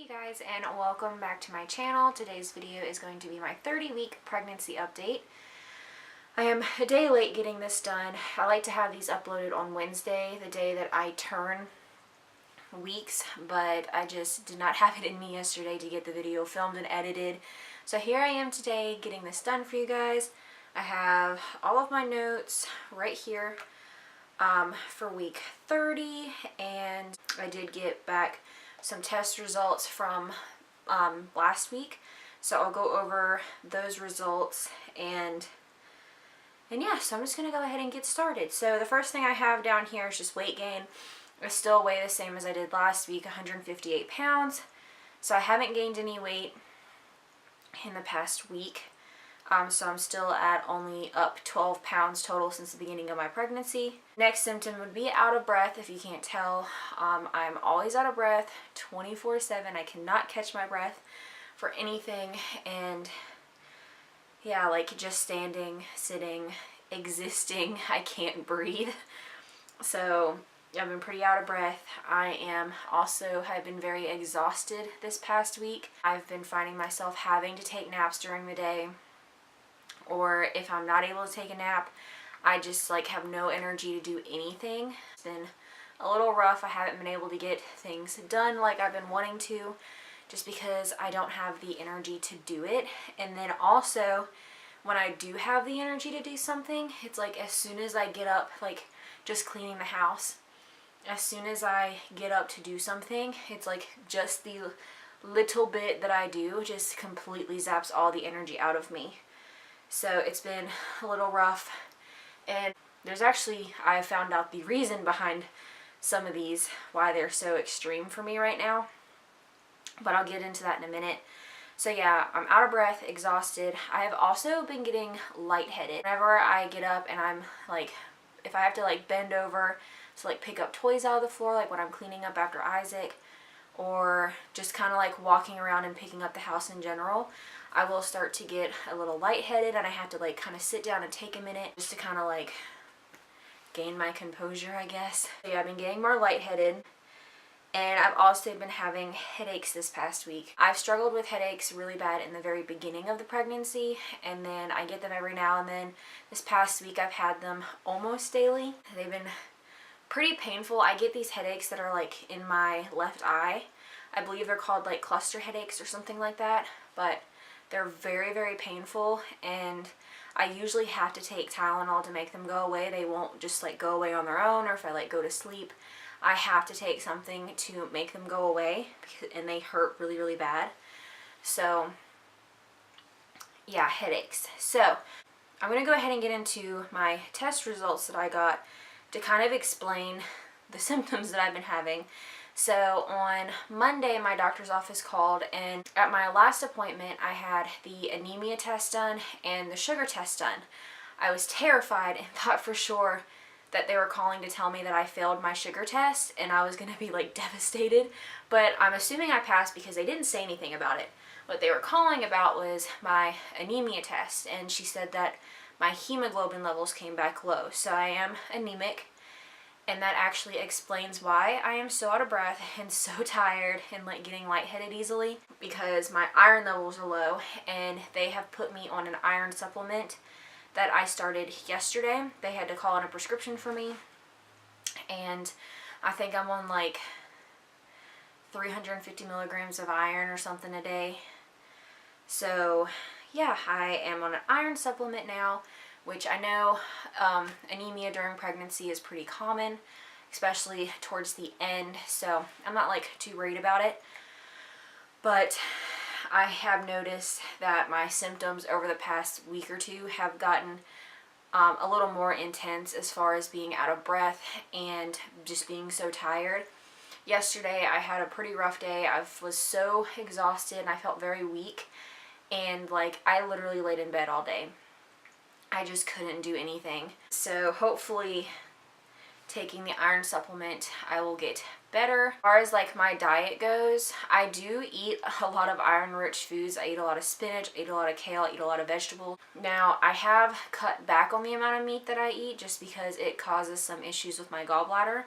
Hey guys, and welcome back to my channel. Today's video is going to be my 30-week pregnancy update. I am a day late getting this done. I like to have these uploaded on Wednesday, the day that I turn weeks, but I just did not have it in me yesterday to get the video filmed and edited. So here I am today getting this done for you guys. I have all of my notes right here for week 30, and I did get back some test results from last week, so I'll go over those results and yeah, so I'm just gonna go ahead and get started. So the first thing I have down here is just weight gain. I still weigh the same as I did last week, 158 pounds. So I haven't gained any weight in the past week. So I'm still at only up 12 pounds total since the beginning of my pregnancy. Next symptom would be out of breath. If you can't tell, I'm always out of breath 24/7. I cannot catch my breath for anything, and yeah, like just standing, sitting, existing, I can't breathe. So I've been pretty out of breath. I've been very exhausted this past week. I've been finding myself having to take naps during the day, or if I'm not able to take a nap, I just like have no energy to do anything. It's been a little rough. I haven't been able to get things done like I've been wanting to, just because I don't have the energy to do it. And then also, when I do have the energy to do something, it's like as soon as I get up, like just cleaning the house, as soon as I get up to do something, it's like just the little bit that I do just completely zaps all the energy out of me. So it's been a little rough, and I found out the reason behind some of these, why they're so extreme for me right now, but I'll get into that in a minute. So yeah, I'm out of breath, exhausted. I have also been getting lightheaded. Whenever I get up and I'm like, if I have to like bend over to like pick up toys out of the floor, like when I'm cleaning up after Isaac, or just kind of like walking around and picking up the house in general, I will start to get a little lightheaded, and I have to like kind of sit down and take a minute just to kind of like gain my composure, I guess. So yeah, I've been getting more lightheaded, and I've also been having headaches this past week. I've struggled with headaches really bad in the very beginning of the pregnancy, and then I get them every now and then. This past week I've had them almost daily. They've been pretty painful. I get these headaches that are like in my left eye. I believe they're called like cluster headaches or something like that, but they're very, very painful, and I usually have to take Tylenol to make them go away. They won't just like go away on their own, or if I like go to sleep, I have to take something to make them go away, and they hurt really, really bad. So yeah, headaches. So I'm going to go ahead and get into my test results that I got to kind of explain the symptoms that I've been having. So on Monday, my doctor's office called, and at my last appointment, I had the anemia test done and the sugar test done. I was terrified and thought for sure that they were calling to tell me that I failed my sugar test and I was going to be like devastated, but I'm assuming I passed because they didn't say anything about it. What they were calling about was my anemia test, and she said that my hemoglobin levels came back low. So I am anemic, and that actually explains why I am so out of breath and so tired and like getting lightheaded easily, because my iron levels are low, and they have put me on an iron supplement that I started yesterday. They had to call in a prescription for me, and I think I'm on like 350 milligrams of iron or something a day. So yeah, I am on an iron supplement now, which I know anemia during pregnancy is pretty common, especially towards the end, so I'm not like too worried about it. But I have noticed that my symptoms over the past week or two have gotten a little more intense as far as being out of breath and just being so tired. Yesterday I had a pretty rough day. I was so exhausted and I felt very weak, and like I literally laid in bed all day. I just couldn't do anything. So hopefully taking the iron supplement, I will get better. As far as like my diet goes, I do eat a lot of iron-rich foods. I eat a lot of spinach, I eat a lot of kale, I eat a lot of vegetables. Now, I have cut back on the amount of meat that I eat just because it causes some issues with my gallbladder.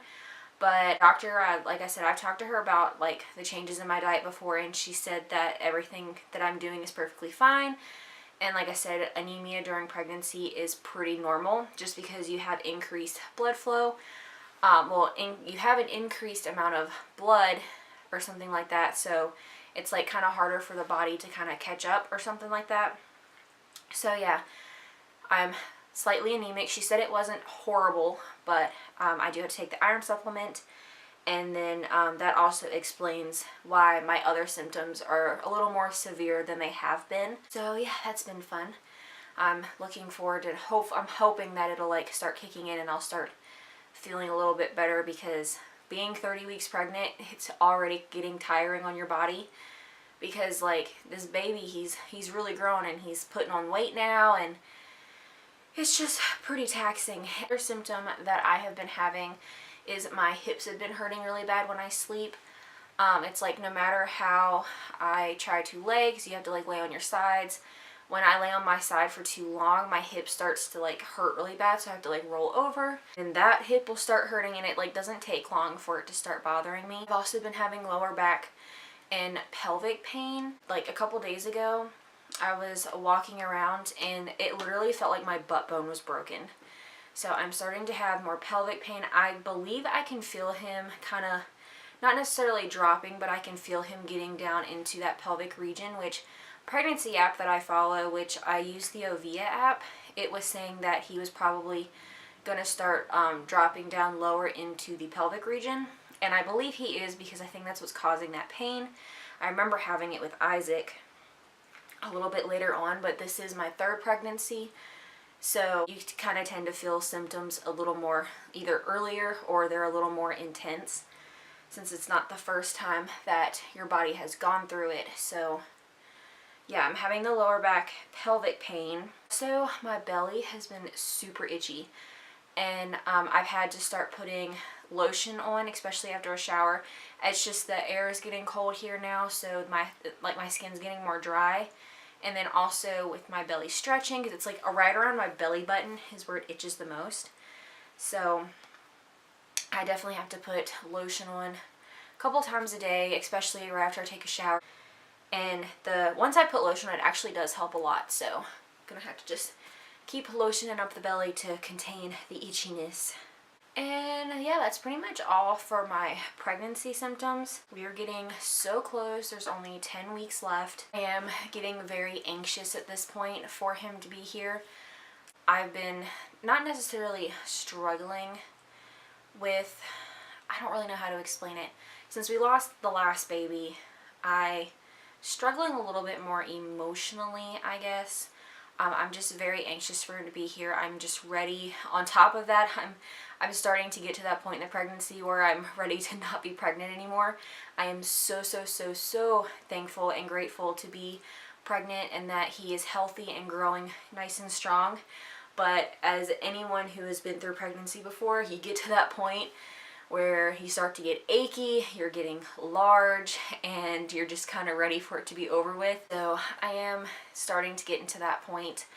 But doctor, like I said, I've talked to her about like the changes in my diet before, and she said that everything that I'm doing is perfectly fine. And like I said, anemia during pregnancy is pretty normal just because you have increased blood flow. You have an increased amount of blood or something like that, so it's like kind of harder for the body to kind of catch up or something like that. So yeah, I'm slightly anemic. She said it wasn't horrible, but I do have to take the iron supplement, and then that also explains why my other symptoms are a little more severe than they have been. So yeah, that's been fun. I'm looking forward to I'm hoping that it'll like start kicking in and I'll start feeling a little bit better, because being 30 weeks pregnant, it's already getting tiring on your body, because like this baby, he's really grown and he's putting on weight now, and it's just pretty taxing. Another symptom that I have been having is my hips have been hurting really bad when I sleep. It's like no matter how I try to lay, because you have to like lay on your sides. When I lay on my side for too long, my hip starts to like hurt really bad, so I have to like roll over, and that hip will start hurting, and it like doesn't take long for it to start bothering me. I've also been having lower back and pelvic pain. Like a couple days ago, I was walking around and it literally felt like my butt bone was broken. So I'm starting to have more pelvic pain. I believe I can feel him kind of, not necessarily dropping, but I can feel him getting down into that pelvic region, which pregnancy app that I follow, which I use the Olivia app, it was saying that he was probably going to start dropping down lower into the pelvic region. And I believe he is, because I think that's what's causing that pain. I remember having it with Isaac a little bit later on, but this is my third pregnancy. So you kind of tend to feel symptoms a little more either earlier or they're a little more intense, since it's not the first time that your body has gone through it. So yeah, I'm having the lower back pelvic pain. So my belly has been super itchy, and I've had to start putting lotion on, especially after a shower. It's just the air is getting cold here now, so my skin's getting more dry. And then also with my belly stretching, because it's like right around my belly button is where it itches the most. So I definitely have to put lotion on a couple times a day, especially right after I take a shower. And once I put lotion on, it actually does help a lot. So I'm gonna have to just keep lotioning up the belly to contain the itchiness. And yeah, that's pretty much all for my pregnancy symptoms. We are getting so close. There's only 10 weeks left. I am getting very anxious at this point for him to be here. I've been not necessarily struggling with, I don't really know how to explain it. Since we lost the last baby, struggling a little bit more emotionally, I guess. I'm just very anxious for him to be here. I'm just ready. On top of that, I'm starting to get to that point in the pregnancy where I'm ready to not be pregnant anymore. I am so thankful and grateful to be pregnant and that he is healthy and growing nice and strong. But as anyone who has been through pregnancy before, you get to that point where you start to get achy, you're getting large, and you're just kind of ready for it to be over with. So I am starting to get into that point.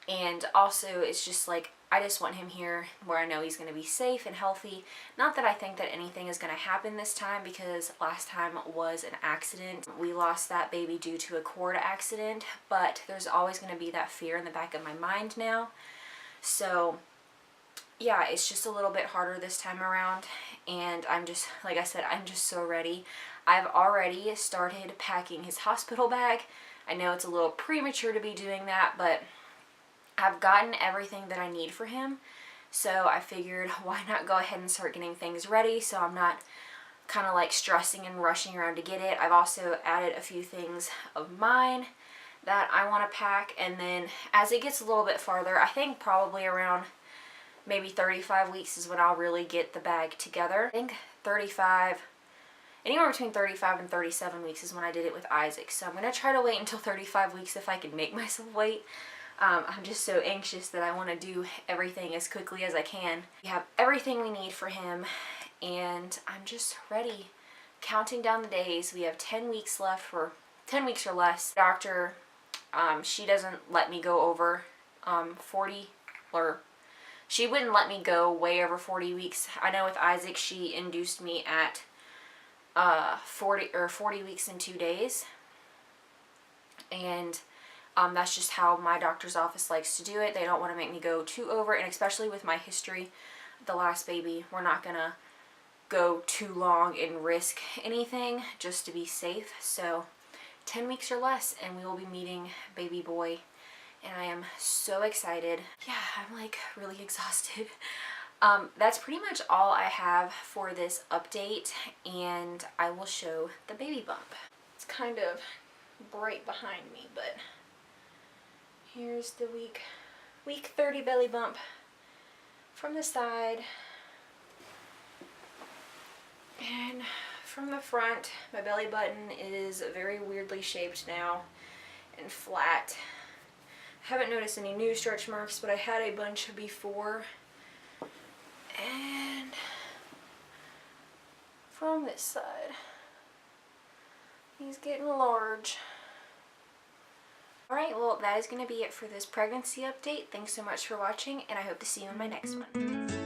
And also, it's just like, I just want him here where I know he's going to be safe and healthy. Not that I think that anything is going to happen this time, because last time was an accident. We lost that baby due to a cord accident, but there's always going to be that fear in the back of my mind now. So yeah, it's just a little bit harder this time around, and I'm just, like I said, I'm just so ready. I've already started packing his hospital bag. I know it's a little premature to be doing that, but I've gotten everything that I need for him, so I figured why not go ahead and start getting things ready so I'm not kind of like stressing and rushing around to get it. I've also added a few things of mine that I want to pack, and then as it gets a little bit farther, I think probably around maybe 35 weeks is when I'll really get the bag together. I think anywhere between 35 and 37 weeks is when I did it with Isaac. So I'm going to try to wait until 35 weeks if I can make myself wait. I'm just so anxious that I want to do everything as quickly as I can. We have everything we need for him, and I'm just ready. Counting down the days. We have 10 weeks left, for 10 weeks or less. Doctor, she doesn't let me go over 40, or she wouldn't let me go way over 40 weeks. I know with Isaac, she induced me at 40 weeks and 2 days. And that's just how my doctor's office likes to do it. They don't want to make me go too over, and especially with my history, the last baby, we're not going to go too long and risk anything just to be safe. So 10 weeks or less and we will be meeting baby boy, and I am so excited. Yeah, I'm like really exhausted. That's pretty much all I have for this update, and I will show the baby bump. It's kind of bright behind me, but here's the week 30 belly bump from the side. And from the front, my belly button is very weirdly shaped now and flat. I haven't noticed any new stretch marks, but I had a bunch before. And from this side, he's getting large. Alright, well that is going to be it for this pregnancy update. Thanks so much for watching, and I hope to see you in my next one.